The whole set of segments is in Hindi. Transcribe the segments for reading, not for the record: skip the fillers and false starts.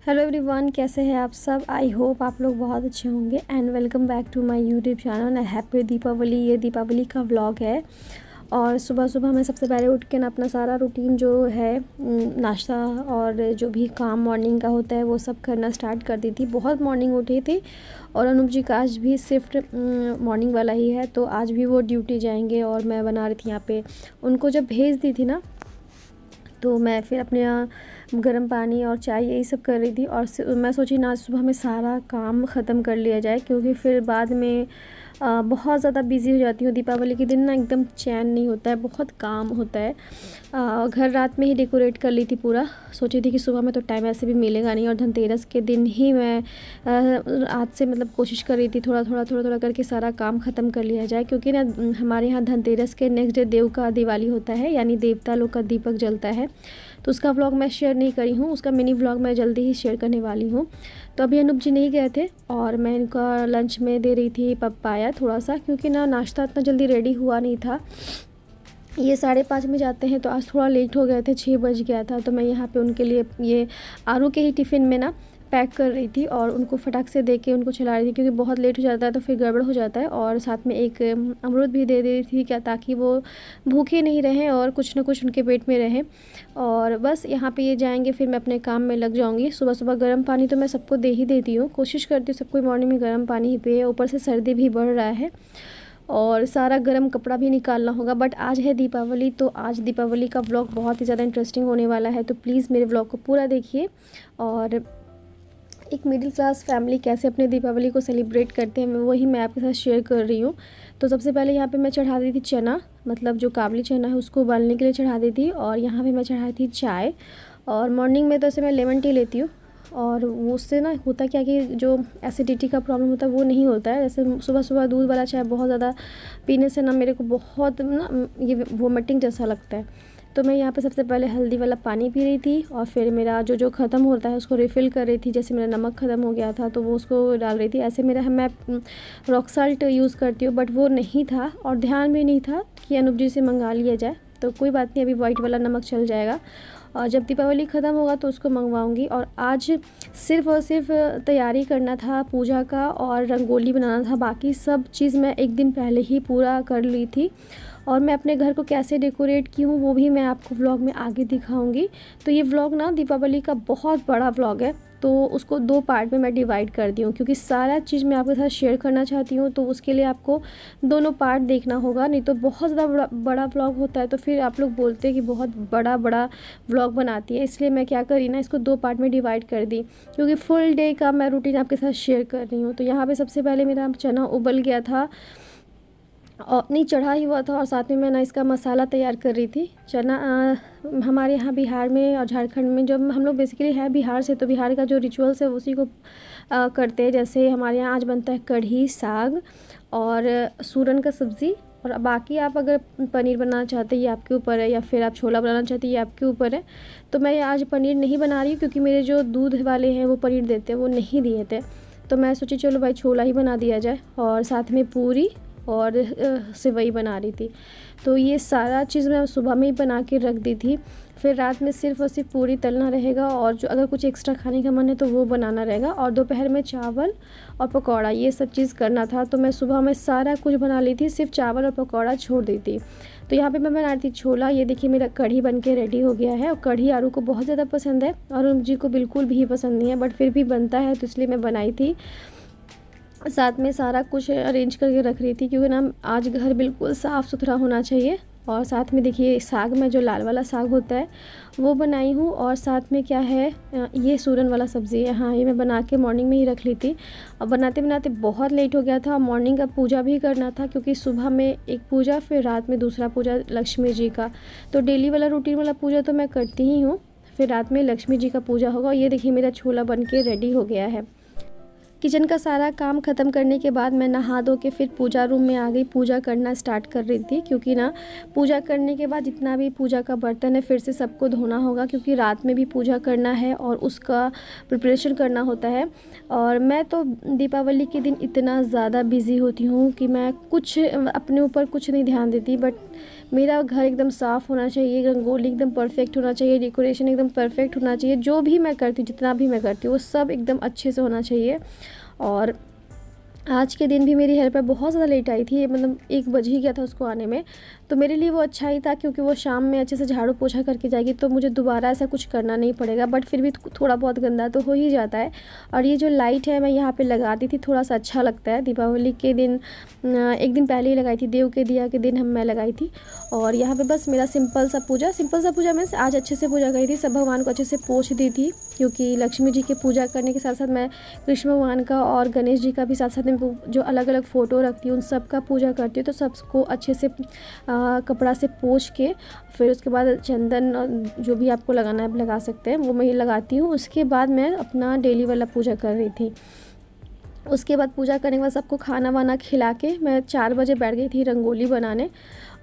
हेलो एवरीवन, कैसे हैं आप सब। आई होप आप लोग बहुत अच्छे होंगे and welcome back to my YouTube channel. Happy Deepavali. ये दीपावली का व्लॉग है और सुबह सुबह मैं सबसे पहले उठ के ना अपना सारा रूटीन जो है नाश्ता और जो भी काम मॉर्निंग का होता है वो सब करना स्टार्ट कर दी थी। बहुत मॉर्निंग उठी थी और अनुप जी का आज भी शिफ्ट मॉर्निंग वाला ही है, तो आज भी वो ड्यूटी जाएंगे और मैं बना रही थी यहाँ पे। उनको जब भेज दी थी ना तो मैं फिर अपने गर्म पानी और चाय यही सब कर रही थी और मैं सोची ना आज सुबह में सारा काम ख़त्म कर लिया जाए, क्योंकि फिर बाद में बहुत ज़्यादा बिज़ी हो जाती हूँ। दीपावली के दिन ना एकदम चैन नहीं होता है, बहुत काम होता है। घर रात में ही डेकोरेट कर ली थी पूरा। सोची थी कि सुबह में तो टाइम ऐसे भी मिलेगा नहीं और धनतेरस के दिन ही मैं आज से मतलब कोशिश कर रही थी थोड़ा थोड़ा करके सारा काम ख़त्म कर लिया जाए, क्योंकि ना हमारे यहाँ धनतेरस के नेक्स्ट डे देव का दिवाली होता है, यानी देवता लोग का दीपक जलता है। तो उसका व्लॉग मैं शेयर नहीं करी हूँ, उसका मिनी व्लॉग मैं जल्दी ही शेयर करने वाली हूँ। तो अभी अनुप जी नहीं गए थे और मैं इनका लंच में दे रही थी पपाया थोड़ा सा, क्योंकि ना नाश्ता इतना जल्दी रेडी हुआ नहीं था। ये 5:30 में जाते हैं तो आज थोड़ा लेट हो गए थे, 6 बज गया था। तो मैं यहाँ पे उनके लिए ये आरू के ही टिफ़िन में ना पैक कर रही थी और उनको फटाक से दे के उनको खिला रही थी, क्योंकि बहुत लेट हो जाता है तो फिर गड़बड़ हो जाता है। और साथ में एक अमरूद भी दे रही थी क्या, ताकि वो भूखे नहीं रहें और कुछ ना कुछ उनके पेट में रहे। और बस यहाँ पे ये जाएंगे फिर मैं अपने काम में लग जाऊँगी। सुबह सुबह गर्म पानी तो मैं सबको दे ही देती हूँ, कोशिश करती हूँ सबको मॉर्निंग में गर्म पानी ही पिए। ऊपर से सर्दी भी बढ़ रहा है और सारा गर्म कपड़ा भी निकालना होगा। बट आज है दीपावली, तो आज दीपावली का व्लॉग बहुत ही ज़्यादा इंटरेस्टिंग होने वाला है, तो प्लीज़ मेरे व्लॉग को पूरा देखिए। और एक मिडिल क्लास फैमिली कैसे अपने दीपावली को सेलिब्रेट करते हैं वही मैं आपके साथ शेयर कर रही हूँ। तो सबसे पहले यहाँ पे मैं चढ़ा दी थी चना, मतलब जो काबली चना है उसको उबालने के लिए चढ़ा दी थी। और यहाँ पे मैं चढ़ाई थी चाय। और मॉर्निंग में तो ऐसे मैं लेमन टी लेती हूँ और वो उससे ना होता क्या कि जो एसिडिटी का प्रॉब्लम होता है वो नहीं होता है। जैसे सुबह सुबह दूध वाला चाय बहुत ज़्यादा पीने से ना मेरे को बहुत ना ये वोमिटिंग जैसा लगता है। तो मैं यहाँ पे सबसे पहले हल्दी वाला पानी पी रही थी और फिर मेरा जो ख़त्म होता है उसको रिफ़िल कर रही थी। जैसे मेरा नमक ख़त्म हो गया था तो वो उसको डाल रही थी। ऐसे मैं रॉक साल्ट यूज़ करती हूँ, बट वो नहीं था और ध्यान भी नहीं था कि अनुप जी से मंगा लिया जाए। तो कोई बात नहीं, अभी वाइट वाला नमक चल जाएगा और जब दीपावली ख़त्म होगा तो उसको मंगवाऊंगी। और आज सिर्फ़ और सिर्फ तैयारी करना था पूजा का और रंगोली बनाना था, बाकी सब चीज़ मैं एक दिन पहले ही पूरा कर ली थी। और मैं अपने घर को कैसे डेकोरेट की हूँ वो भी मैं आपको व्लॉग में आगे दिखाऊंगी। तो ये व्लॉग ना दीपावली का बहुत बड़ा व्लॉग है, तो उसको 2 पार्ट में मैं डिवाइड कर दी हूँ, क्योंकि सारा चीज़ मैं आपके साथ शेयर करना चाहती हूँ। तो उसके लिए आपको दोनों पार्ट देखना होगा, नहीं तो बहुत ज़्यादा बड़ा व्लॉग होता है तो फिर आप लोग बोलते हैं कि बहुत बड़ा व्लॉग बनाती है। इसलिए मैं क्या करी ना, इसको 2 पार्ट में डिवाइड कर दी, क्योंकि फुल डे का मैं रूटीन आपके साथ शेयर कर रही हूँ। तो यहाँ पर सबसे पहले मेरा चना उबल गया था और नहीं चढ़ा ही हुआ था और साथ में मैं ना इसका मसाला तैयार कर रही थी। चना हमारे यहाँ बिहार में और झारखंड में, जब हम लोग बेसिकली है बिहार से, तो बिहार का जो रिचुअल्स है उसी को करते हैं। जैसे हमारे यहाँ आज बनता है कढ़ी, साग और सूरन का सब्ज़ी। और बाकी आप अगर पनीर बनाना चाहते हैं ये आपके ऊपर है, या फिर आप छोला बनाना चाहते हैं ये आपके ऊपर है। तो मैं आज पनीर नहीं बना रही हूँ, क्योंकि मेरे जो दूध वाले हैं वो पनीर देते हैं, वो नहीं दिए थे। तो मैं सोची चलो भाई छोला ही बना दिया जाए, और साथ में पूरी और सेवई बना रही थी। तो ये सारा चीज़ मैं सुबह में ही बना के रख दी थी। फिर रात में सिर्फ़ और सिर्फ पूरी तलना रहेगा और जो अगर कुछ एक्स्ट्रा खाने का मन है तो वो बनाना रहेगा। और दोपहर में चावल और पकौड़ा ये सब चीज़ करना था। तो मैं सुबह में सारा कुछ बना ली थी, सिर्फ चावल और पकौड़ा छोड़ दी थी। तो यहाँ पे मैं बना रही थी छोला। ये देखिए मेरा कढ़ी बन के रेडी हो गया है और कढ़ी आरू को बहुत ज़्यादा पसंद है और उन जी को बिल्कुल भी पसंद नहीं है, बट फिर भी बनता है तो इसलिए मैं बनाई थी। साथ में सारा कुछ अरेंज करके रख रही थी, क्योंकि ना आज घर बिल्कुल साफ़ सुथरा होना चाहिए। और साथ में देखिए साग में जो लाल वाला साग होता है वो बनाई हूँ। और साथ में क्या है, ये सूरन वाला सब्ज़ी है। हाँ, ये मैं बना के मॉर्निंग में ही रख ली थी और बनाते बनाते बहुत लेट हो गया था। मॉर्निंग का पूजा भी करना था, क्योंकि सुबह में एक पूजा फिर रात में दूसरा पूजा लक्ष्मी जी का। तो डेली वाला रूटीन वाला पूजा तो मैं करती ही हूँ, फिर रात में लक्ष्मी जी का पूजा होगा। ये देखिए मेरा छोला बन के रेडी हो गया है। किचन का सारा काम ख़त्म करने के बाद मैं नहा धो के फिर पूजा रूम में आ गई। पूजा करना स्टार्ट कर रही थी, क्योंकि ना पूजा करने के बाद जितना भी पूजा का बर्तन है फिर से सबको धोना होगा, क्योंकि रात में भी पूजा करना है और उसका प्रिपरेशन करना होता है। और मैं तो दीपावली के दिन इतना ज़्यादा बिज़ी होती हूँ कि मैं कुछ अपने ऊपर कुछ नहीं ध्यान देती, बट मेरा घर एकदम साफ़ होना चाहिए, रंगोली एकदम परफेक्ट होना चाहिए, डेकोरेशन एकदम परफेक्ट होना चाहिए। जो भी मैं करती हूँ, जितना भी मैं करती हूँ, वो सब एकदम अच्छे से होना चाहिए। और आज के दिन भी मेरी हेल्पर बहुत ज़्यादा लेट आई थी, मतलब 1 बज ही गया था उसको आने में। तो मेरे लिए वो अच्छा ही था, क्योंकि वो शाम में अच्छे से झाड़ू पोछा करके जाएगी, तो मुझे दोबारा ऐसा कुछ करना नहीं पड़ेगा। बट फिर भी थोड़ा बहुत गंदा तो हो ही जाता है। और ये जो लाइट है मैं यहाँ पे लगा दी थी, थोड़ा सा अच्छा लगता है। दीपावली के दिन 1 दिन पहले ही लगाई थी, देव के दिया के दिन मैं लगाई थी। और यहाँ पे बस मेरा सिंपल सा पूजा मैं आज अच्छे से पूजा करी थी। सब भगवान को अच्छे से पोंछ दी थी, क्योंकि लक्ष्मी जी की पूजा करने के साथ साथ मैं कृष्ण भगवान का और गणेश जी का भी साथ साथ में जो अलग अलग फ़ोटो रखती हूँ उन सब का पूजा करती हूँ। तो सबको अच्छे से कपड़ा से पोंछ के फिर उसके बाद चंदन जो भी आपको लगाना है आप लगा सकते हैं, वो मैं लगाती हूँ। उसके बाद मैं अपना डेली वाला पूजा कर रही थी। उसके बाद पूजा करने के बाद सबको खाना वाना खिला के मैं 4 बजे बैठ गई थी रंगोली बनाने।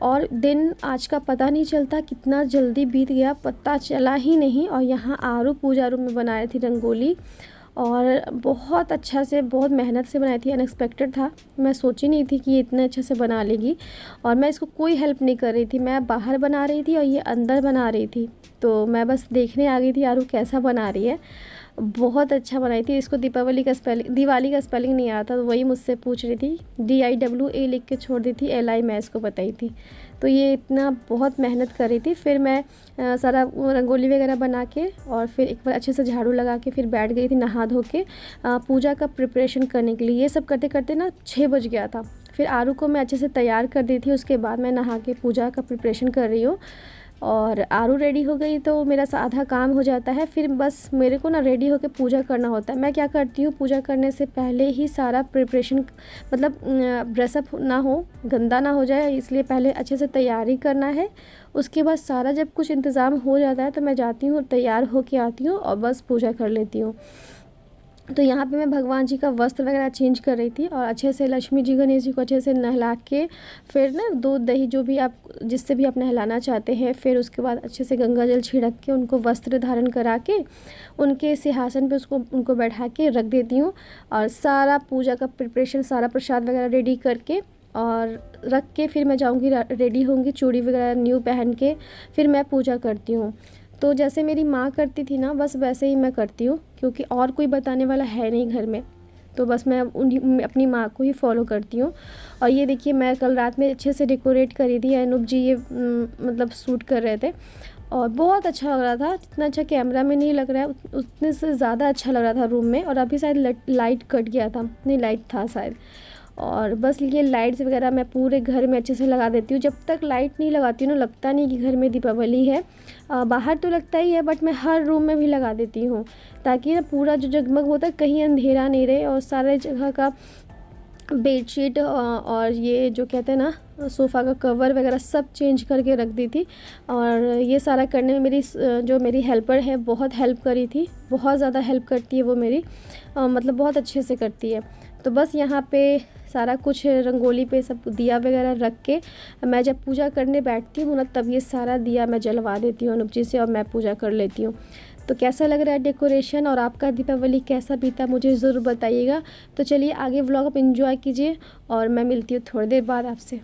और दिन आज का पता नहीं चलता कितना जल्दी बीत गया, पता चला ही नहीं। और यहाँ आरू पूजा रूम में बना रही थी रंगोली, और बहुत अच्छा से बहुत मेहनत से बनाई थी। अनएक्सपेक्टेड था, मैं सोची नहीं थी कि ये इतने अच्छे से बना लेगी। और मैं इसको कोई हेल्प नहीं कर रही थी, मैं बाहर बना रही थी और ये अंदर बना रही थी। तो मैं बस देखने आ गई थी आरू कैसा बना रही है। बहुत अच्छा बनाई थी। इसको दिवाली का स्पेलिंग नहीं आता, तो वही मुझसे पूछ रही थी। DIWA लिख के छोड़ दी थी, LI मैं इसको बताई थी। तो ये इतना बहुत मेहनत कर रही थी। फिर मैं सारा रंगोली वगैरह बना के और फिर एक बार अच्छे से झाड़ू लगा के फिर बैठ गई थी नहा धो के पूजा का प्रिपरेशन करने के लिए। ये सब करते करते ना 6 बज गया था। फिर आरू को मैं अच्छे से तैयार कर दी थी। उसके बाद मैं नहा के पूजा का प्रिपरेशन कर रही हूँ, और आरू रेडी हो गई तो मेरा आधा काम हो जाता है। फिर बस मेरे को ना रेडी होकर पूजा करना होता है। मैं क्या करती हूँ, पूजा करने से पहले ही सारा प्रिपरेशन, मतलब ड्रेसअप ना हो, गंदा ना हो जाए, इसलिए पहले अच्छे से तैयारी करना है। उसके बाद सारा जब कुछ इंतज़ाम हो जाता है तो मैं जाती हूँ, तैयार होके आती हूँ और बस पूजा कर लेती हूँ। तो यहाँ पे मैं भगवान जी का वस्त्र वगैरह चेंज कर रही थी, और अच्छे से लक्ष्मी जी गणेश जी को अच्छे से नहला के फिर ना दूध दही जो भी आप जिससे भी आप नहलाना चाहते हैं, फिर उसके बाद अच्छे से गंगा जल छिड़क के उनको वस्त्र धारण करा के उनके सिंहासन पे उनको बैठा के रख देती हूँ। और सारा पूजा का प्रिपरेशन, सारा प्रसाद वगैरह रेडी करके और रख के फिर मैं जाऊँगी, रेडी होंगी, चूड़ी वगैरह न्यू पहन के फिर मैं पूजा करती हूँ। तो जैसे मेरी माँ करती थी ना, बस वैसे ही मैं करती हूँ, क्योंकि और कोई बताने वाला है नहीं घर में। तो बस मैं अपनी माँ को ही फॉलो करती हूँ। और ये देखिए मैं कल रात में अच्छे से डेकोरेट करी थी। अनूप जी ये मतलब शूट कर रहे थे और बहुत अच्छा लग रहा था। जितना अच्छा कैमरा में नहीं लग रहा है उतने से ज़्यादा अच्छा लग रहा था रूम में। और अभी शायद लाइट कट गया था, नहीं लाइट था शायद। और बस ये लाइट्स वगैरह मैं पूरे घर में अच्छे से लगा देती हूँ। जब तक लाइट नहीं लगाती हूँ ना, लगता नहीं कि घर में दीपावली है। बाहर तो लगता ही है, बट मैं हर रूम में भी लगा देती हूँ, ताकि ना पूरा जो जगमग होता है कहीं अंधेरा नहीं रहे। और सारे जगह का बेडशीट और ये जो कहते हैं ना सोफ़ा का कवर वगैरह सब चेंज करके रख दी थी। और ये सारा करने में जो मेरी हेल्पर है बहुत हेल्प करी थी, बहुत ज़्यादा हेल्प करती है वो मेरी, मतलब बहुत अच्छे से करती है। तो बस यहाँ पे सारा कुछ रंगोली पे सब दिया वगैरह रख के मैं जब पूजा करने बैठती हूँ ना, तब ये सारा दिया मैं जलवा देती हूँ अनुप जी से, और मैं पूजा कर लेती हूँ। तो कैसा लग रहा है डेकोरेशन, और आपका दीपावली कैसा बीता मुझे ज़रूर बताइएगा। तो चलिए आगे व्लॉग आप एंजॉय कीजिए, और मैं मिलती हूँ थोड़ी देर बाद आपसे।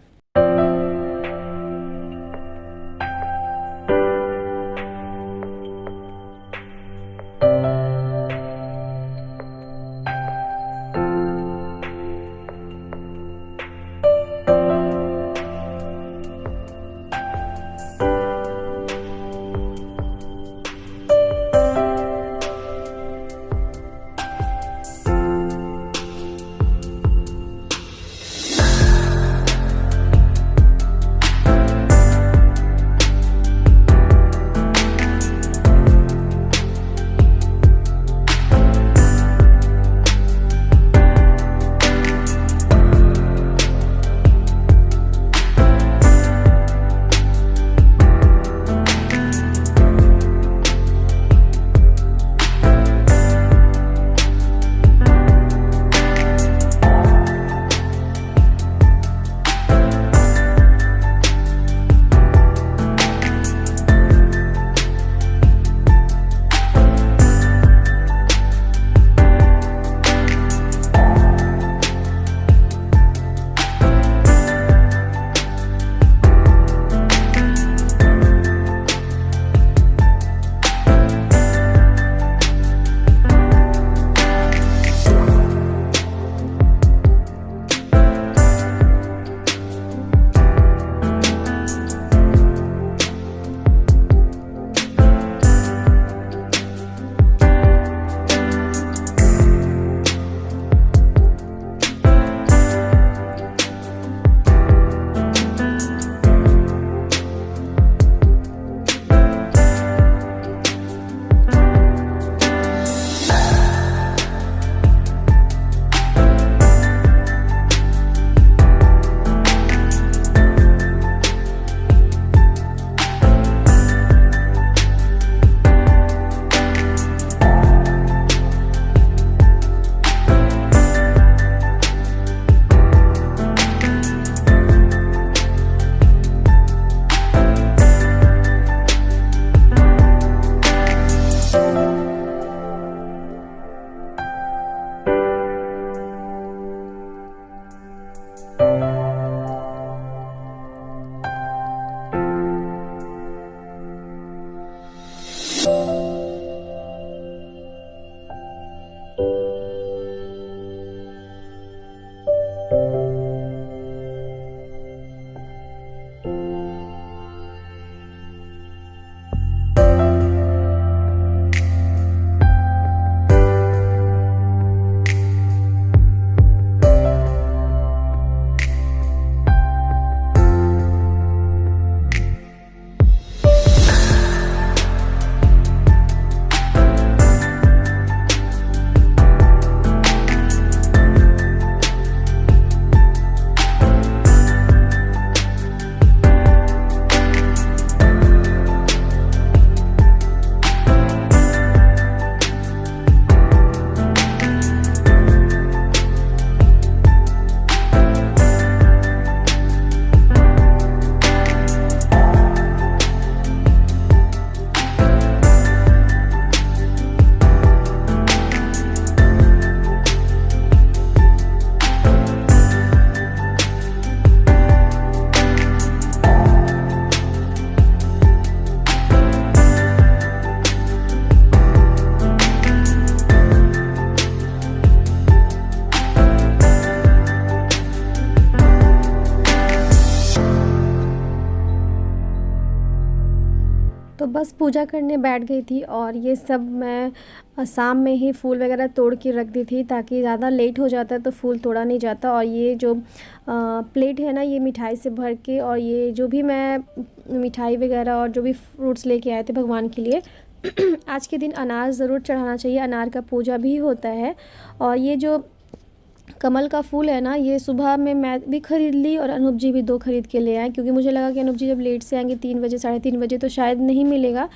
तो बस पूजा करने बैठ गई थी और ये सब मैं शाम में ही फूल वगैरह तोड़ के रख दी थी, ताकि ज़्यादा लेट हो जाता है तो फूल तोड़ा नहीं जाता। और ये जो प्लेट है ना, ये मिठाई से भर के, और ये जो भी मैं मिठाई वगैरह और जो भी फ्रूट्स लेके आए थे भगवान के लिए आज के दिन अनार ज़रूर चढ़ाना चाहिए, अनार का पूजा भी होता है। और ये जो कमल का फूल है ना, ये सुबह में मैं भी ख़रीद ली और अनूप जी भी 2 ख़रीद के ले आए, क्योंकि मुझे लगा कि अनूप जी जब लेट से आएंगे 3 बजे 3:30 बजे तो शायद नहीं मिलेगा,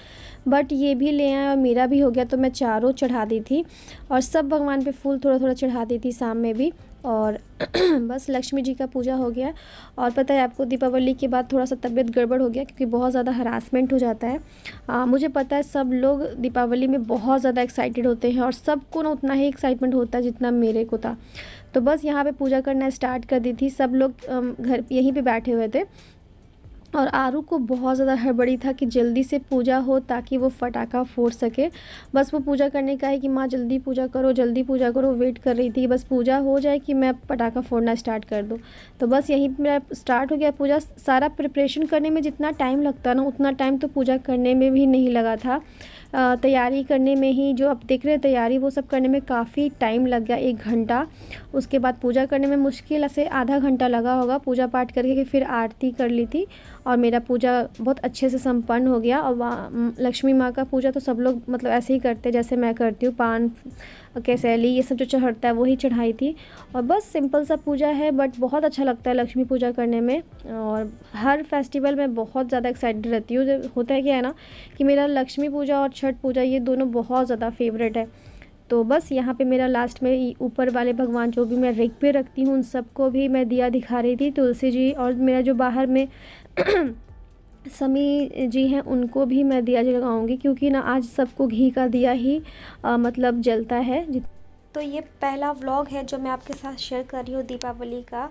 बट ये भी ले आए और मेरा भी हो गया, तो मैं चारों चढ़ा दी थी। और सब भगवान पे फूल थोड़ा थोड़ा चढ़ा दी थी शाम में भी। और बस लक्ष्मी जी का पूजा हो गया। और पता है आपको, दीपावली के बाद थोड़ा सा तबीयत गड़बड़ हो गया, क्योंकि बहुत ज़्यादा हरासमेंट हो जाता है। मुझे पता है सब लोग दीपावली में बहुत ज़्यादा एक्साइटेड होते हैं, और सबको ना उतना ही एक्साइटमेंट होता है जितना मेरे को था। तो बस यहाँ पे पूजा करना स्टार्ट कर दी थी, सब लोग घर यहीं पे बैठे हुए थे। और आरू को बहुत ज़्यादा हड़बड़ी था कि जल्दी से पूजा हो ताकि वो फटाका फोड़ सके। बस वो पूजा करने का है कि माँ जल्दी पूजा करो, जल्दी पूजा करो, वेट कर रही थी बस पूजा हो जाए कि मैं पटाखा फोड़ना स्टार्ट कर दूँ। तो बस यहीं मेरा स्टार्ट हो गया पूजा। सारा प्रिपरेशन करने में जितना टाइम लगता ना, उतना टाइम तो पूजा करने में भी नहीं लगा था। तैयारी करने में ही, जो आप देख रहे हैं तैयारी, वो सब करने में काफ़ी टाइम लग गया, 1 घंटा। उसके बाद पूजा करने में मुश्किल से आधा घंटा लगा होगा। पूजा पाठ करके फिर आरती कर ली थी और मेरा पूजा बहुत अच्छे से संपन्न हो गया। और लक्ष्मी माँ का पूजा तो सब लोग मतलब ऐसे ही करते हैं जैसे मैं करती हूँ, पान केसैली ये सब जो चढ़ता है वही चढ़ाई थी। और बस सिंपल सा पूजा है, बट बहुत अच्छा लगता है लक्ष्मी पूजा करने में। और हर फेस्टिवल में बहुत ज़्यादा एक्साइटेड रहती हूँ। जब होता है क्या है ना, कि मेरा लक्ष्मी पूजा और छठ पूजा ये दोनों बहुत ज़्यादा फेवरेट है। तो बस यहाँ पे मेरा लास्ट में ऊपर वाले भगवान जो भी मैं रेक पे रखती हूँ, उन सबको भी मैं दिया दिखा रही थी, तुलसी जी, और मेरा जो बाहर में समी जी हैं उनको भी मैं दिया जलाऊँगी, क्योंकि ना आज सबको घी का दिया ही मतलब जलता है। तो ये पहला व्लॉग है जो मैं आपके साथ शेयर कर रही हूँ दीपावली का,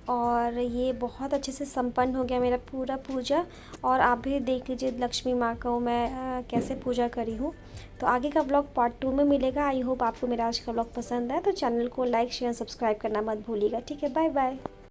और ये बहुत अच्छे से संपन्न हो गया मेरा पूरा पूजा। और आप भी देख लीजिए लक्ष्मी माँ को मैं कैसे पूजा करी हूँ। तो आगे का व्लॉग पार्ट 2 में मिलेगा। आई होप आपको मेरा आज का व्लॉग पसंद है, तो चैनल को लाइक शेयर सब्सक्राइब करना मत भूलिएगा। ठीक है, बाय बाय।